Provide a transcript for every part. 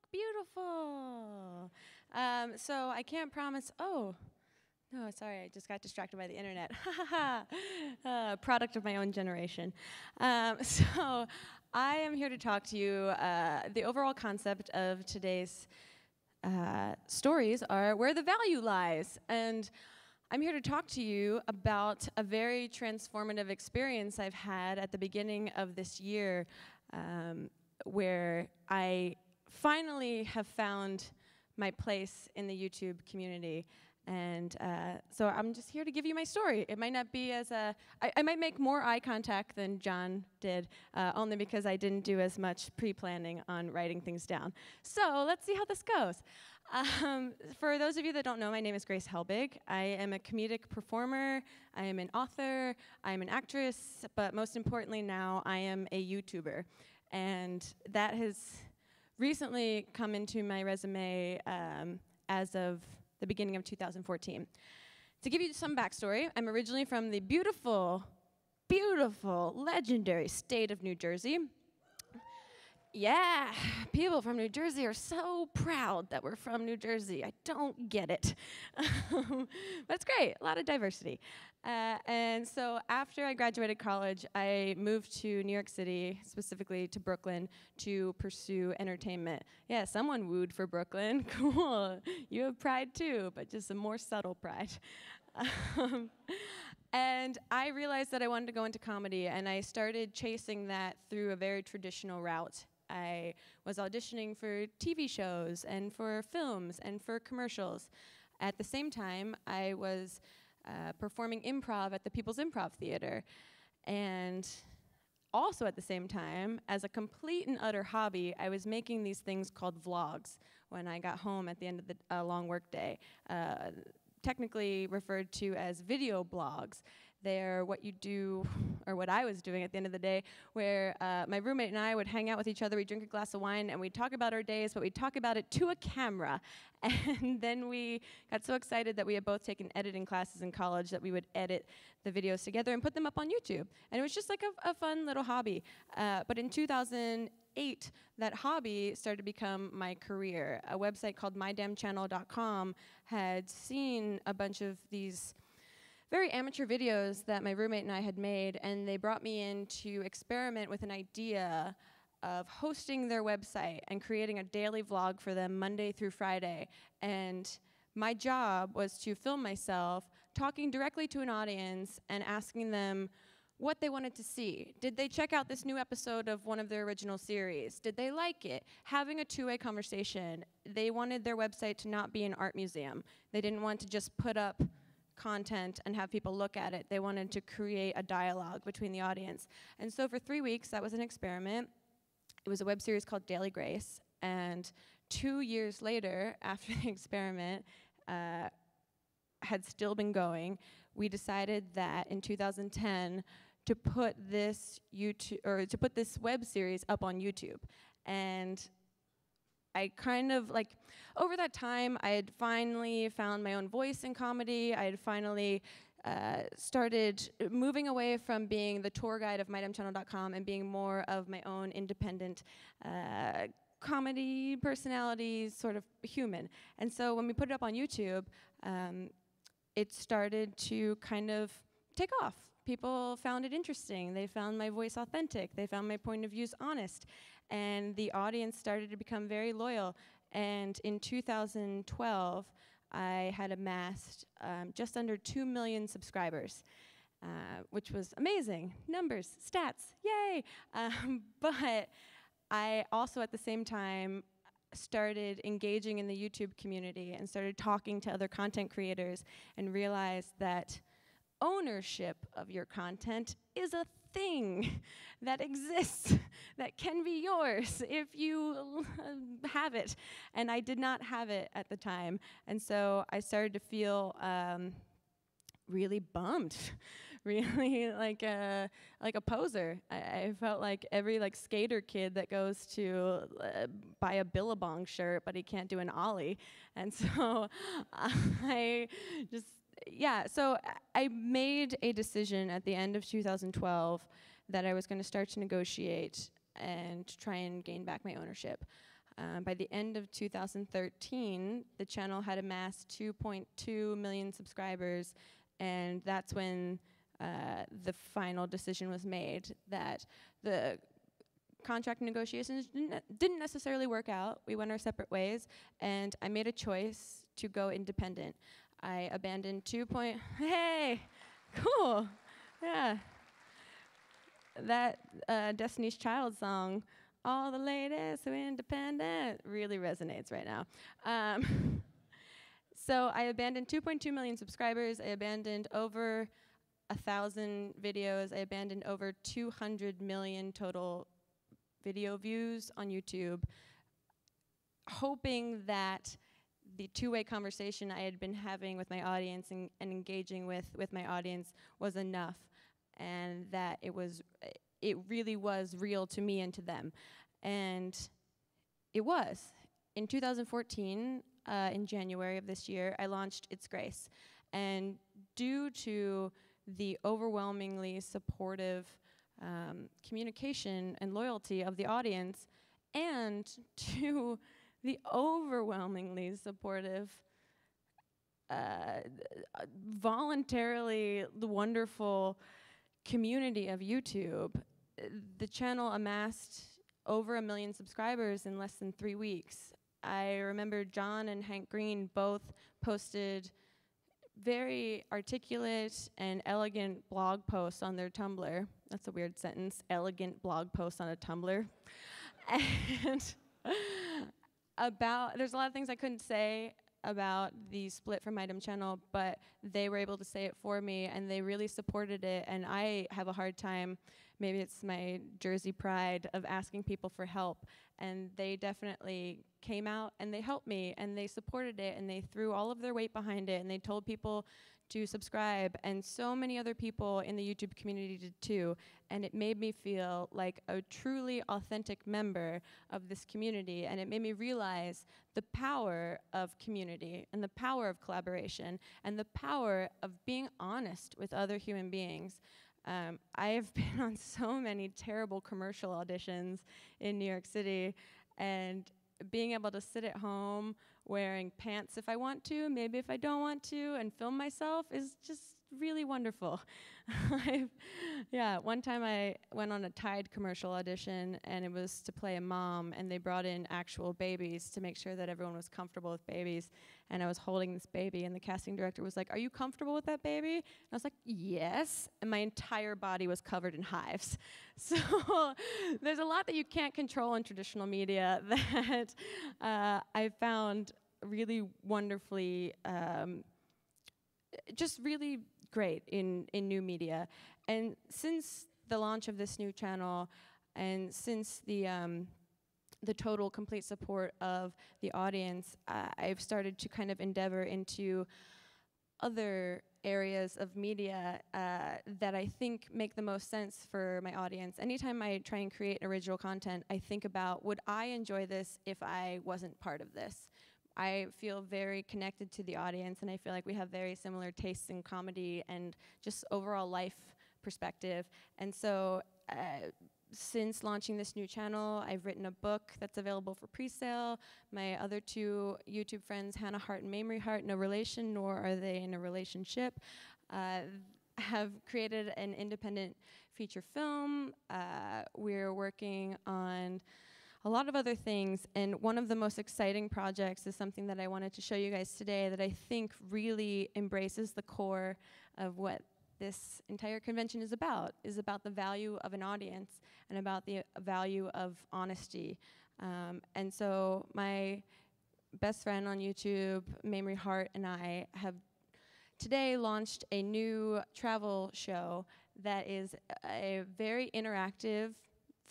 look beautiful. So I can't promise, oh, no, sorry, I just got distracted by the internet. Product of my own generation. So I am here to talk to you. The overall concept of today's stories are where the value lies. And I'm here to talk to you about a very transformative experience I've had at the beginning of this year, where I finally have found my place in the YouTube community. And so I'm just here to give you my story. It might not be as I might make more eye contact than John did, only because I didn't do as much pre-planning on writing things down. So let's see how this goes. For those of you that don't know, my name is Grace Helbig. I am a comedic performer. I am an author. I am an actress. But most importantly now, I am a YouTuber. And that has recently come into my resume as of the beginning of 2014. To give you some backstory, I'm originally from the beautiful, beautiful, legendary state of New Jersey. Yeah, people from New Jersey are so proud that we're from New Jersey. I don't get it. But it's great, a lot of diversity. And so after I graduated college, I moved to New York City, specifically to Brooklyn, to pursue entertainment. Yeah, someone wooed for Brooklyn. Cool. You have pride too, but just a more subtle pride. And I realized that I wanted to go into comedy, and I started chasing that through a very traditional route. I was auditioning for TV shows and for films and for commercials. At the same time, I was performing improv at the People's Improv Theater. And also at the same time, as a complete and utter hobby, I was making these things called vlogs when I got home at the end of the long work day. Technically referred to as video blogs. They're what you do, or what I was doing at the end of the day, where my roommate and I would hang out with each other, we'd drink a glass of wine, and we'd talk about our days, but we'd talk about it to a camera. And then we got so excited that we had both taken editing classes in college that we would edit the videos together and put them up on YouTube. And it was just like a fun little hobby. But in 2008, that hobby started to become my career. A website called mydamnchannel.com had seen a bunch of these very amateur videos that my roommate and I had made, and they brought me in to experiment with an idea of hosting their website and creating a daily vlog for them Monday through Friday. And my job was to film myself talking directly to an audience and asking them what they wanted to see. Did they check out this new episode of one of their original series? Did they like it? Having a two-way conversation. They wanted their website to not be an art museum. They didn't want to just put up content and have people look at it. They wanted to create a dialogue between the audience. And so for 3 weeks, that was an experiment. It was a web series called Daily Grace. And 2 years later, after the experiment had still been going, we decided that in 2010 to put this web series up on YouTube. And I kind of, like, over that time, I had finally found my own voice in comedy. I had finally started moving away from being the tour guide of mydamnchannel.com and being more of my own independent comedy personality, sort of human. And so when we put it up on YouTube, it started to kind of take off. People found it interesting. They found my voice authentic. They found my point of views honest. And the audience started to become very loyal. And in 2012, I had amassed just under 2 million subscribers, which was amazing. Numbers, stats, yay! But I also, at the same time, started engaging in the YouTube community and started talking to other content creators and realized that ownership of your content is a thing that exists, that can be yours if you have it. And I did not have it at the time. And so I started to feel really bummed, really like a poser. I felt like every skater kid that goes to buy a Billabong shirt, but he can't do an ollie. And so so I made a decision at the end of 2012 that I was going to start to negotiate and try and gain back my ownership. By the end of 2013, the channel had amassed 2.2 million subscribers, and that's when the final decision was made that the contract negotiations didn't necessarily work out. We went our separate ways, and I made a choice to go independent. I abandoned Hey, cool, yeah. That Destiny's Child song, all the ladies who are independent, really resonates right now. So I abandoned 2.2 million subscribers. I abandoned over 1,000 videos. I abandoned over 200 million total video views on YouTube, hoping that the two-way conversation I had been having with my audience and engaging with my audience was enough, and that it really was real to me and to them. And it was. In 2014, in January of this year, I launched It's Grace. And due to the overwhelmingly supportive communication and loyalty of the audience, and to the overwhelmingly supportive, voluntarily wonderful community of YouTube, the channel amassed over 1 million subscribers in less than 3 weeks. I remember John and Hank Green both posted very articulate and elegant blog posts on their Tumblr. That's a weird sentence, elegant blog posts on a Tumblr. And there's a lot of things I couldn't say about the split from Item channel, but they were able to say it for me, and they really supported it. And I have a hard time, maybe it's my Jersey pride, of asking people for help. And they definitely came out and they helped me and they supported it and they threw all of their weight behind it and they told people to subscribe, and so many other people in the YouTube community did too. And it made me feel like a truly authentic member of this community, and it made me realize the power of community and the power of collaboration and the power of being honest with other human beings. I have been on so many terrible commercial auditions in New York City, and being able to sit at home wearing pants if I want to, maybe if I don't want to, and film myself is just really wonderful. Yeah, one time I went on a Tide commercial audition, and it was to play a mom, and they brought in actual babies to make sure that everyone was comfortable with babies. And I was holding this baby, and the casting director was like, "Are you comfortable with that baby?" And I was like, "Yes." And my entire body was covered in hives. So there's a lot that you can't control in traditional media that I found really wonderfully, just really great in new media. And since the launch of this new channel, and since the total complete support of the audience, I've started to kind of endeavor into other areas of media that I think make the most sense for my audience. Anytime I try and create original content, I think about, would I enjoy this if I wasn't part of this? I feel very connected to the audience, and I feel like we have very similar tastes in comedy and just overall life perspective. And so since launching this new channel, I've written a book that's available for pre-sale. My other two YouTube friends, Hannah Hart and Mamrie Hart, no relation, nor are they in a relationship, have created an independent feature film. We're working on a lot of other things, and one of the most exciting projects is something that I wanted to show you guys today that I think really embraces the core of what this entire convention is about the value of an audience and about the value of honesty. And so my best friend on YouTube, Mamrie Hart, and I have today launched a new travel show that is a very interactive,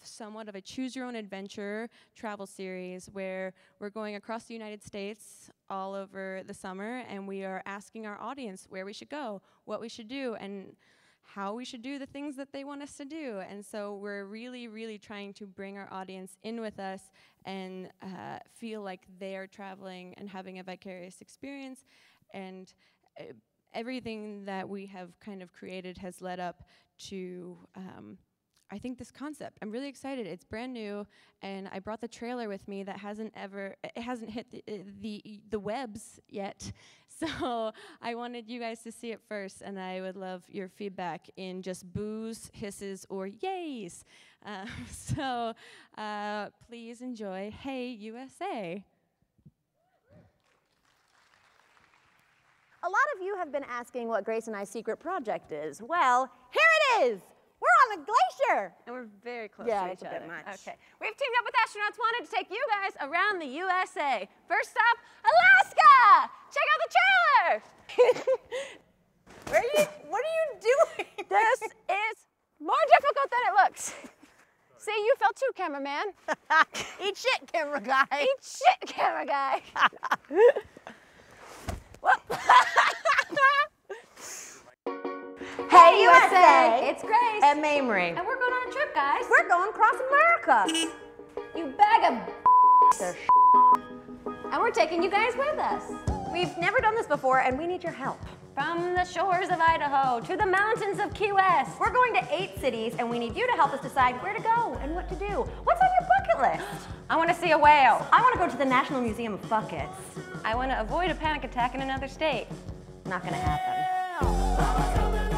somewhat of a choose-your-own-adventure travel series where we're going across the United States all over the summer, and we are asking our audience where we should go, what we should do, and how we should do the things that they want us to do. And so we're really, really trying to bring our audience in with us and feel like they're traveling and having a vicarious experience. And everything that we have kind of created has led up to I think this concept, I'm really excited. It's brand new, and I brought the trailer with me that hasn't hit the webs yet. So I wanted you guys to see it first, and I would love your feedback in just boos, hisses, or yays. So please enjoy Hey USA. A lot of you have been asking what Grace and I's secret project is. Well, here it is! We're on a glacier! And we're very close Yeah, to it's each a other. bit much. Okay. We've teamed up with astronauts wanted to take you guys around the USA. First stop, Alaska! Check out the trailer! What are you doing? This is more difficult than it looks. See, you fell too, cameraman. Eat shit, camera guy. Eat shit, camera guy. Hey USA! It's Grace. And Mamrie. And we're going on a trip, guys. We're going across America. You bag of and we're taking you guys with us. We've never done this before, and we need your help. From the shores of Idaho to the mountains of Key West. We're going to 8 cities, and we need you to help us decide where to go and what to do. What's on your bucket list? I want to see a whale. I want to go to the National Museum of Buckets. I want to avoid a panic attack in another state. Not gonna happen.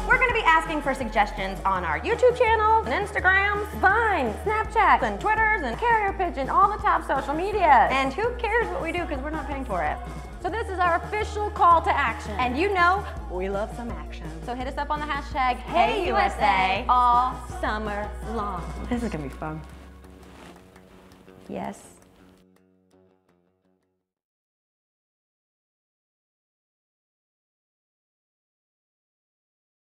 We're gonna be asking for suggestions on our YouTube channels, and Instagrams, Vine, Snapchat, and Twitters, and Carrier Pigeon, all the top social media. And who cares what we do, because we're not paying for it. So this is our official call to action. And you know, we love some action. So hit us up on the hashtag HeyUSA all summer long. This is gonna be fun. Yes.